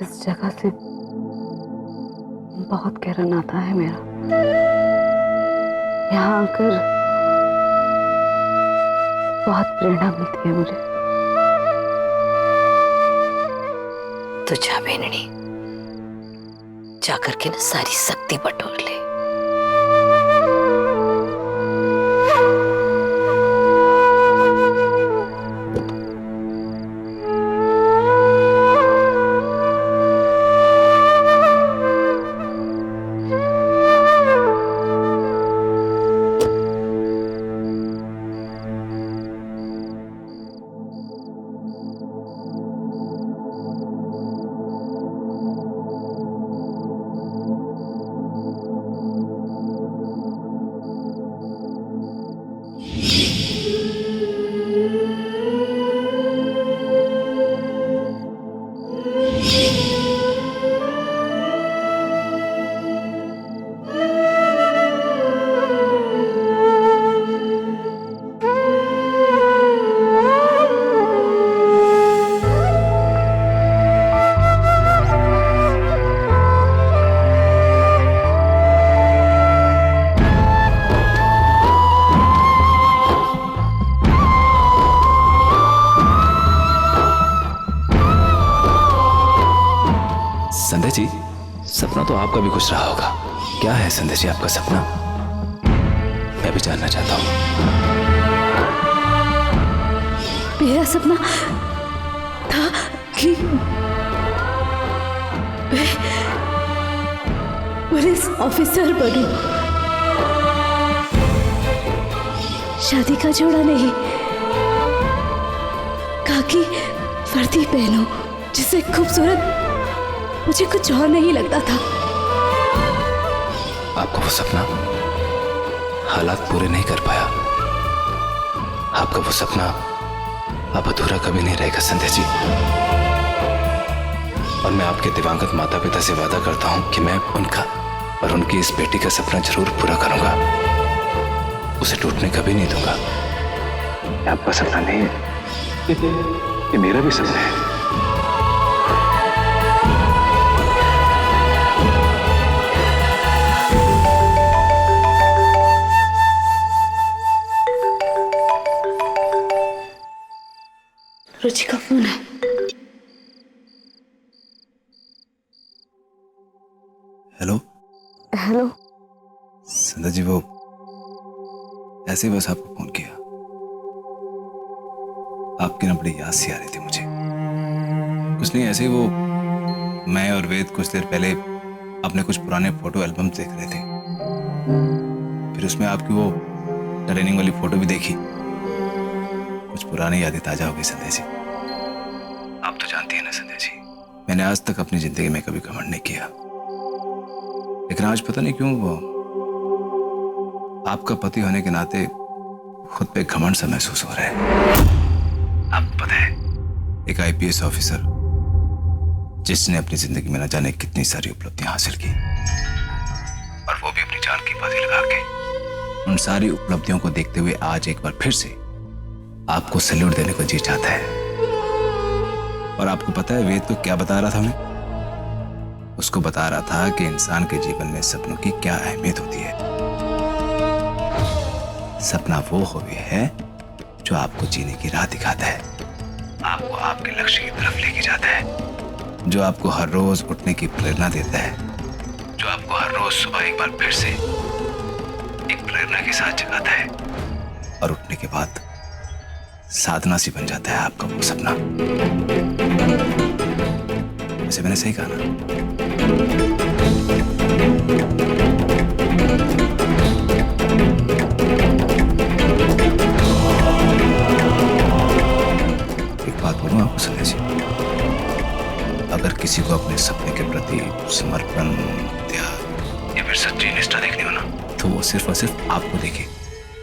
इस जगह से बहुत गहरा नाता है मेरा। यहाँ आकर बहुत प्रेरणा मिलती है मुझे। तो जा बेनड़ी, जाकर के ना सारी शक्ति बटोर ले। संध्या जी, सपना तो आपका भी कुछ रहा होगा। क्या है संध्या जी आपका सपना? मैं भी जानना चाहता हूँ। मेरा सपना था कि मैं पुलिस ऑफिसर बनूं। शादी का जोड़ा नहीं, खाकी वर्दी पहनो, जिससे खूबसूरत मुझे कुछ और नहीं लगता था। आपका वो सपना हालात पूरे नहीं कर पाया। आपका वो सपना अब अधूरा कभी नहीं रहेगा संध्या जी। और मैं आपके दिवंगत माता पिता से वादा करता हूं कि मैं उनका और उनकी इस बेटी का सपना जरूर पूरा करूंगा। उसे टूटने कभी नहीं दूंगा। आपका सपना नहीं है, ये मेरा भी सपना है। रुचि का फोन है। Hello hello. संध्या जी, वो ऐसे ही बस आपको फोन किया। आपकी ना बड़ी याद सी आ रही थी मुझे। कुछ नहीं, ऐसे ही वो मैं और वेद कुछ देर पहले अपने कुछ पुराने फोटो एल्बम देख रहे थे। फिर उसमें आपकी वो ट्रेनिंग वाली फोटो भी देखी। कुछ पुरानी यादें ताजा हो गई संध्या जी। आप तो जानती हैं ना संध्या जी, मैंने आज तक अपनी जिंदगी में कभी घमंड नहीं किया, लेकिन आज पता नहीं क्यों वो आपका पति होने के नाते खुद पे घमंड सा महसूस हो रहा है। आपको पता है, एक आईपीएस ऑफिसर जिसने अपनी जिंदगी में न जाने कितनी सारी उपलब्धियां हासिल की, और वो भी अपनी जान की बाजी लगा के, उन सारी उपलब्धियों को देखते हुए आज एक बार फिर से आपको सैल्यूट देने को जी चाहता है। और आपको पता है वेद तो क्या बता रहा था हमें? उसको बता रहा था कि इंसान के जीवन में सपनों की क्या अहमियत होती है। सपना वो हॉबी है जो आपको जीने की राह दिखाता है, आपको आपके लक्ष्य की तरफ लेके जाता है, जो आपको हर रोज उठने की प्रेरणा देता है, जो आपको हर रोज सुबह एक बार फिर से एक प्रेरणा के साथ जगाता है, और उठने के बाद साधना सी बन जाता है आपका वो सपना। वैसे मैंने सही कहा ना? एक बात बोलूं आपको संध्या जी, अगर किसी को अपने सपने के प्रति समर्पण, त्याग या फिर सच्ची निष्ठा देखनी हो ना, तो वो सिर्फ और सिर्फ आपको देखे।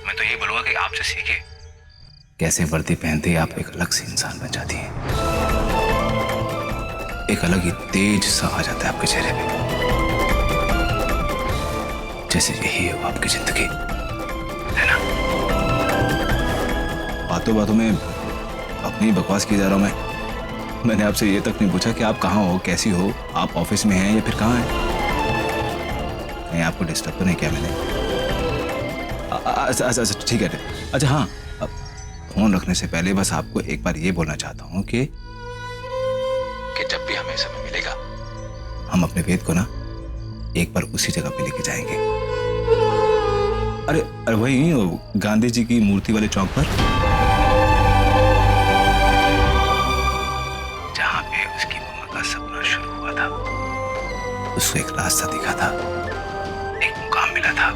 मैं तो ये बोलूंगा कि आपसे सीखे। कैसे वर्दी पहनते ही आप एक अलग से इंसान बन जाती हैं। एक अलग ही तेज सा आ जाता है आपके चेहरे पे, जैसे यही है वो आपकी जिंदगी, है ना? बातों बातों में अपनी बकवास की जा रहा हूं मैं, मैंने आपसे ये तक नहीं पूछा कि आप कहाँ हो, कैसी हो, आप ऑफिस में हैं या फिर कहाँ हैं। नहीं आपको डिस्टर्ब तो नहीं किया मैंने? अच्छा ठीक है। अच्छा हाँ, अब फोन रखने से पहले बस आपको एक बार ये बोलना चाहता हूँ कि जब भी हमें समय मिलेगा हम अपने वेद को ना एक बार उसी जगह पे लेके जाएंगे। अरे वही गांधी जी की मूर्ति वाले चौक पर, जहां पे उसकी मम्मा का सपना शुरू हुआ था। उसको एक रास्ता दिखा था, एक मुकाम मिला था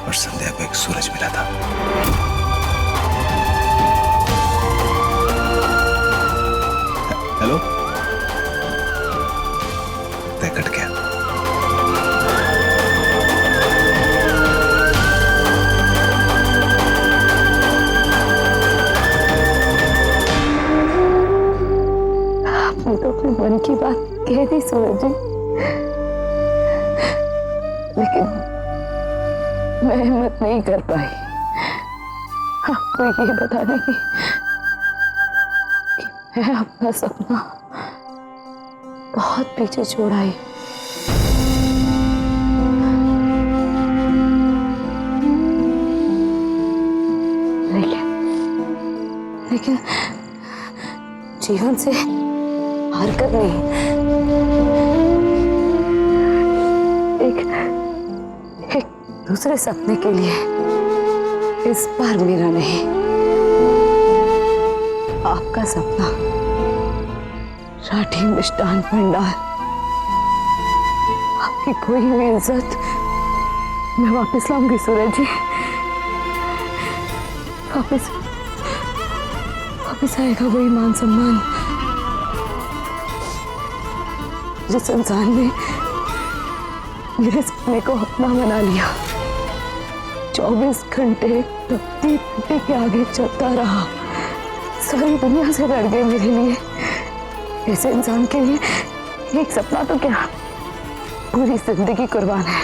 और संध्या को एक सूरज मिला था। हेलो, तय कट गया। आपने तो अपने मन की बात कह दी सूरज जी, लेकिन मैं हिम्मत नहीं कर पाई आपको ये बताने की कि मैं अपना सपना बहुत पीछे छोड़ आई। लेकिन जीवन से हरकत नहीं। एक दूसरे सपने के लिए इस बार मेरा नहीं, आपका सपना राठी मिष्ठान भंडार, आपकी खोई हुई इज्जत मैं वापस लाऊंगी सूरज जी। वापस आएगा वही मान सम्मान जिस इंसान ने मेरे सपने को अपना बना लिया, 24 घंटे तपती घंटे के आगे चलता रहा, सारी दुनिया से लड़ गए मेरे लिए। ऐसे इंसान के लिए एक सपना तो क्या, पूरी जिंदगी कुर्बान है।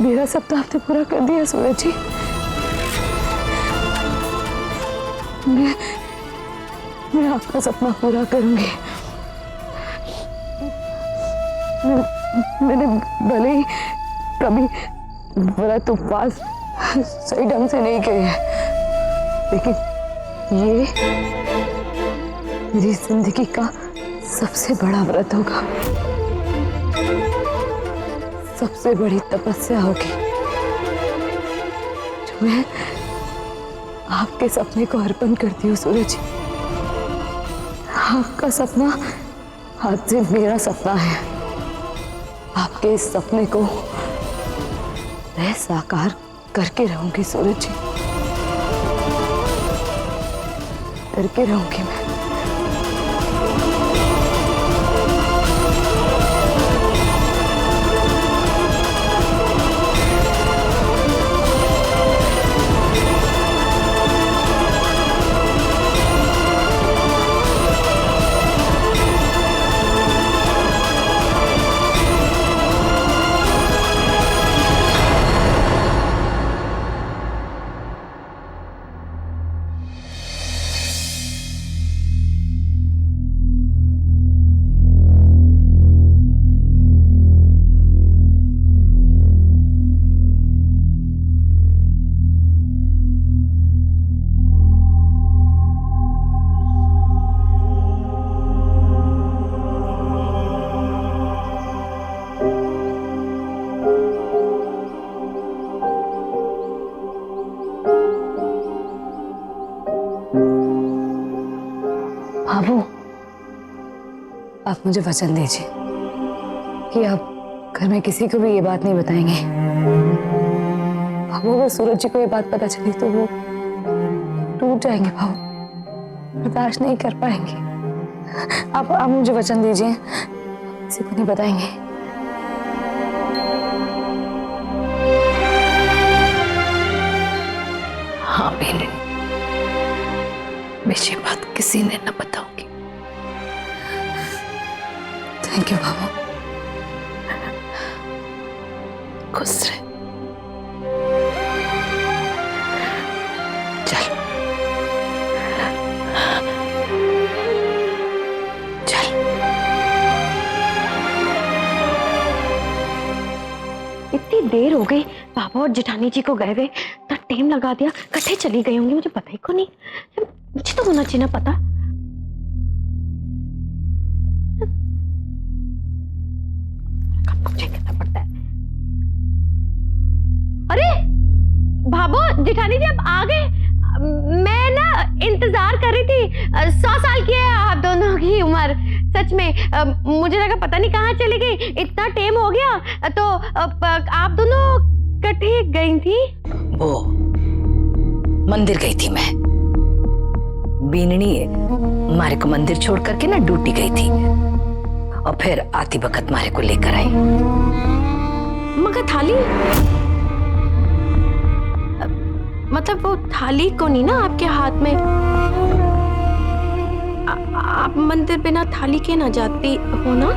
मेरा सपना आपने पूरा कर दिया सूरज जी। मैं आपका सपना पूरा करूंगी। मैंने भले ही कभी व्रत उपवास सही ढंग से नहीं किए हैं, लेकिन ये मेरी जिंदगी का सबसे बड़ा व्रत होगा, सबसे बड़ी तपस्या होगी जो मैं आपके सपने को अर्पण करती हूँ सूरज जी। आपका सपना आज से मेरा सपना है। आपके इस सपने को मैं साकार करके रहूंगी सूरज जी, करके रहूंगी मैं। बाबू, आप मुझे वचन दीजिए कि आप घर में किसी को भी ये बात नहीं बताएंगे। बाबू, अगर सूरज जी को ये बात पता चली तो वो टूट जाएंगे बाबू, बर्दाश्त नहीं कर पाएंगे। आप मुझे वचन दीजिए, किसी को नहीं बताएंगे। हाँ बेटे, मैं ये बात किसी ने न बताऊंगी। थैंक यू बाबू। खुश रहे। चल हो गई, पापा और जेठानी जी को गए हुए तो टाइम लगा दिया, कट्ठे चली गई होंगी, मुझे पता ही को नहीं। मुझे तो होना चाहिए ना पता। मुझे कहना पड़ता है। अरे भाभो जेठानी जी आप आ गए। मैं ना इंतजार कर रही थी। 100 साल की है आप दोनों की उम्र। सच में मुझे लगा पता नहीं कहाँ चली गई, इतना टाइम हो गया। तो आप दोनों इकट्ठे गई थी? वो मंदिर गई थी मैं। बीननी मारे को मंदिर छोड़ करके ना ड्यूटी गई थी और फिर आती वक्त मारे को लेकर आई। मगर थाली मतलब वो थाली को नहीं ना आपके हाथ में? आप मंदिर बिना थाली के ना जाती हो ना?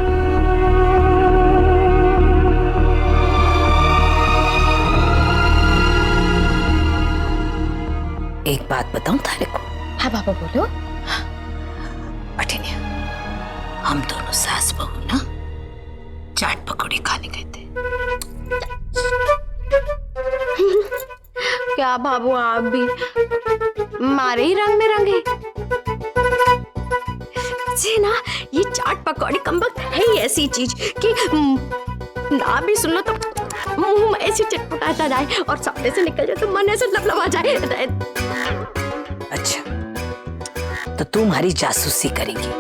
एक बात बताऊं तारे को? हाँ पापा बोलो। पठिनिया, हम दोनों सास बहू ना चाट पकौड़ी खाने गए थे। क्या बाबू आप भी मारे ही रंग में रंगे। जी ना, ये चाट पकौड़ी कमबख्त है ही ऐसी चीज कि ना भी सुन लो तो मुंह में ऐसे चटपटाता जाए और सामने से निकल जाए तो मन ऐसे लबलबा जाए। अच्छा, तो तू हमारी जासूसी करेगी?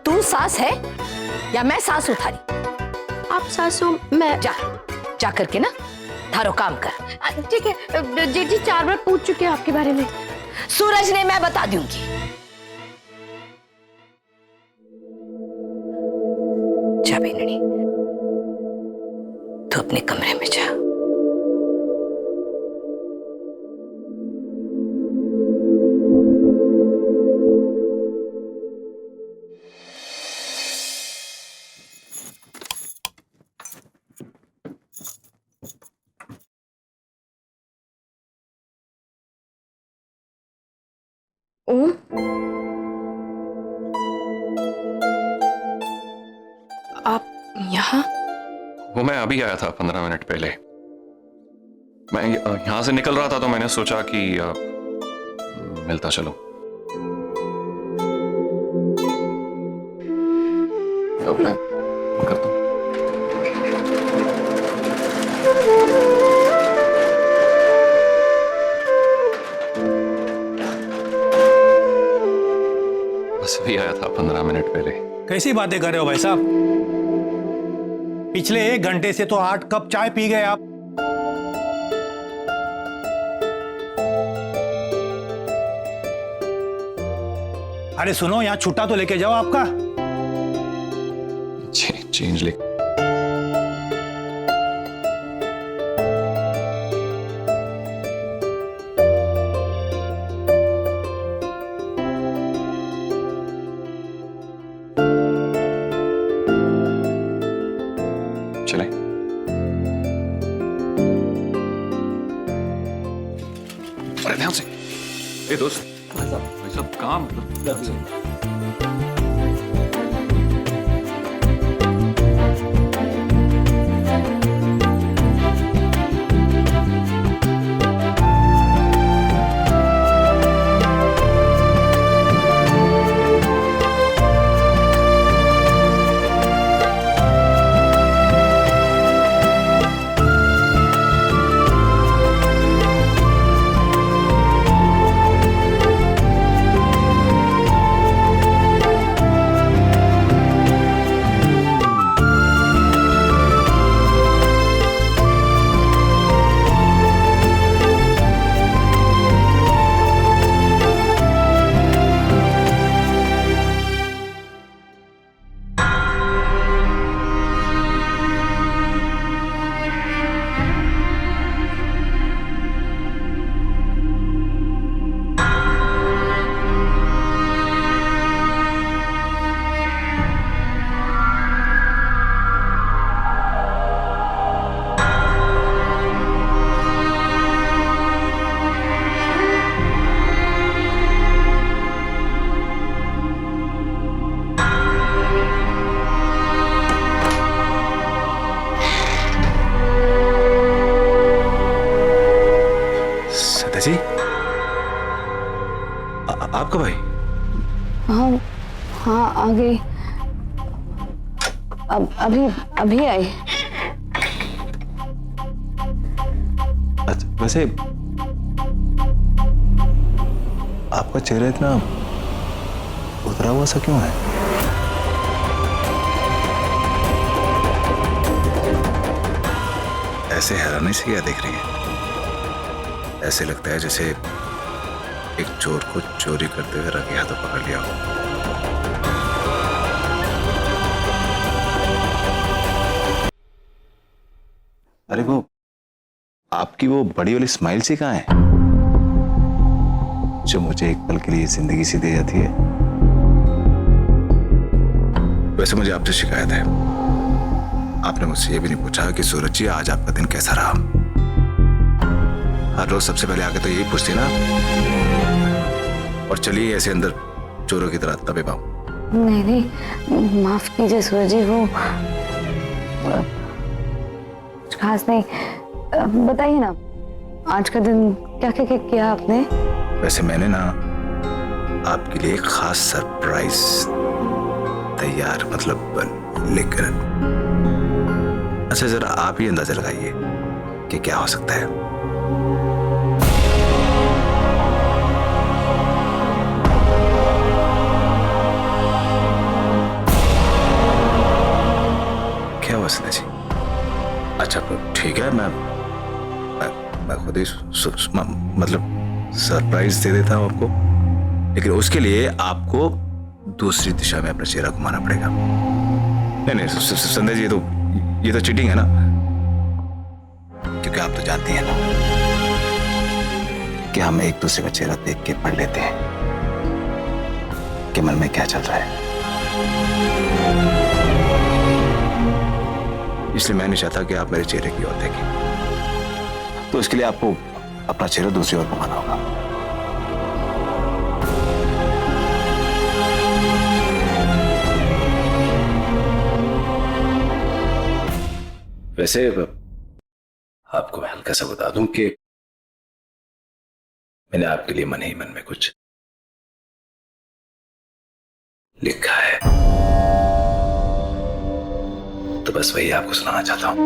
तू सास है या मैं सास हूं थारी? आप सासू, मैं जा करके ना थारो काम कर। ठीक है जेठी 4 बार पूछ चुके हैं आपके बारे में। सूरज ने मैं बता दूंगी। जा बीननी, तू अपने कमरे में जा। आप यहाँ? वो मैं अभी आया था 15 मिनट पहले। मैं यहां से निकल रहा था तो मैंने सोचा कि मिलता चलो। अब मैं करता हूँ। बस अभी आया था 15 मिनट पहले। कैसी बातें कर रहे हो भाई साहब? पिछले 1 घंटे से तो 8 कप चाय पी गए आप। अरे सुनो, यहाँ छुट्टा तो लेके जाओ आपका। चेंज ले। चले। अरे ध्यान से। ए दोस्त, भाई साहब काम ध्यान से। जी आपका भाई? हाँ हाँ आ गई, अब अभी आई। अच्छा, वैसे आपका चेहरा इतना उतरा हुआ सा क्यों है? ऐसे हैरानी से क्या देख रही है? ऐसे लगता है जैसे एक चोर को चोरी करते हुए रंगे हाथों पकड़ लिया हो। अरे वो आपकी वो बड़ी वाली स्माइल सी कहाँ है जो मुझे एक पल के लिए जिंदगी सी दे जाती है? वैसे मुझे आपसे शिकायत है, आपने मुझसे ये भी नहीं पूछा कि सूरज जी आज आपका दिन कैसा रहा। हर रोज सबसे पहले आके तो यही पूछती ना। और चलिए ऐसे अंदर चोरों की तरह तबे पाऊं। नहीं, माफ कीजिए सूरज जी, वो कुछ खास नहीं। बताइए ना, आज का दिन क्या क्या किया आपने? वैसे मैंने ना आपके लिए एक खास सरप्राइज तैयार लेकर। अच्छा जरा आप ही अंदाजा लगाइए कि क्या हो सकता है। क्या हुआ सना जी? अच्छा ठीक है, मैं खुद ही सरप्राइज दे देता हूं आपको, लेकिन उसके लिए आपको दूसरी दिशा में अपना चेहरा घुमाना पड़ेगा। नहीं संध्या जी, ये तो चीटिंग है ना, क्योंकि आप तो जानती हैं ना कि हम एक दूसरे का चेहरा देख के पढ़ लेते हैं कि मन में क्या चल रहा है। इसलिए मैं नहीं चाहता कि आप मेरे चेहरे की ओर देखें, तो इसके लिए आपको अपना चेहरा दूसरी ओर घुमाना होगा। वैसे आपको मैं हल्का सा बता दूं कि मैंने आपके लिए मन ही मन में कुछ लिखा है, तो बस वही आपको सुनाना चाहता हूं।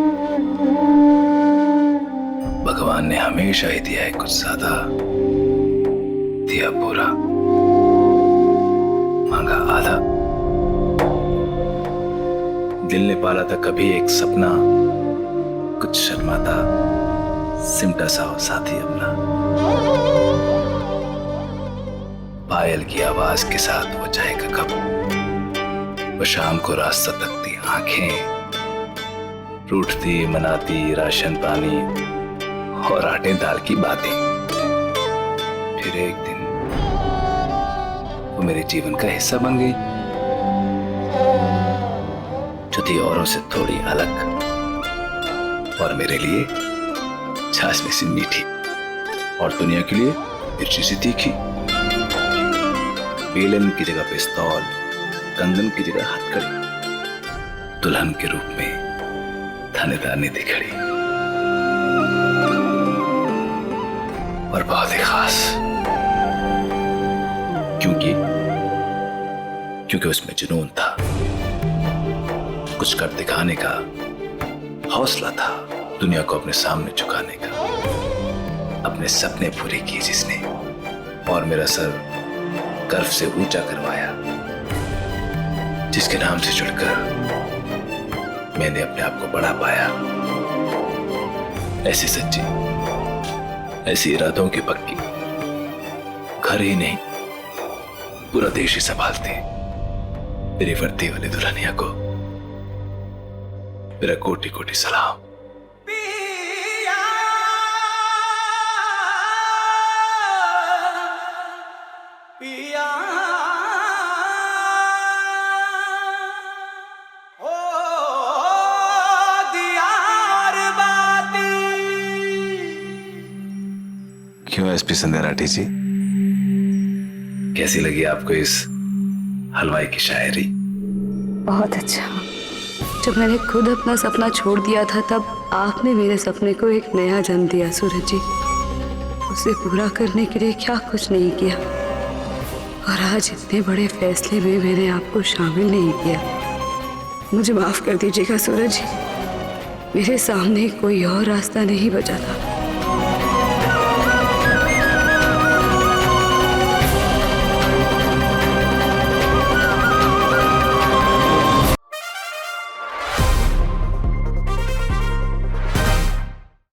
भगवान ने हमेशा ही दिया है कुछ ज्यादा, दिया पूरा, मांगा आधा। दिल ने पाला था कभी एक सपना, कुछ शर्माता सिमटा सा हो साथी अपना। पायल की आवाज के साथ वो जाएगा कब, वो शाम को रास्ता तकती आंखें, रूठती मनाती राशन पानी और आटे दाल की बातें। फिर एक दिन वो मेरे जीवन का हिस्सा बन गई, जो थी औरों से थोड़ी अलग और मेरे लिए छाछ में सी मीठी और दुनिया के लिए मिर्ची सी तीखी। बेलन की जगह पिस्तौल, कंगन की जगह हथकड़ी, दुल्हन के रूप में थानेदार ने दिखड़ी, और बहुत ही खास, क्योंकि उसमें जुनून था, कुछ कर दिखाने का हौसला था, दुनिया को अपने सामने झुकाने का। अपने सपने पूरे किए जिसने, और मेरा सर गर्व से ऊंचा करवाया, जिसके नाम से जुड़कर मैंने अपने आप को बड़ा पाया। ऐसी सच्ची, ऐसी इरादों की पक्की, घर ही नहीं पूरा देश ही संभालते मेरी वर्दी वाली दुल्हनिया को मेरा कोटि कोटि सलाम। क्यों एसपी संध्या राठी जी, कैसी लगी आपको इस हलवाई की शायरी? बहुत अच्छा। जब मैंने खुद अपना सपना छोड़ दिया था, तब आपने मेरे सपने को एक नया जन्म दिया सूरज जी। उसे पूरा करने के लिए क्या कुछ नहीं किया, और आज इतने बड़े फैसले में मैंने आपको शामिल नहीं किया। मुझे माफ कर दीजिएगा सूरज, मेरे सामने कोई और रास्ता नहीं बचा था।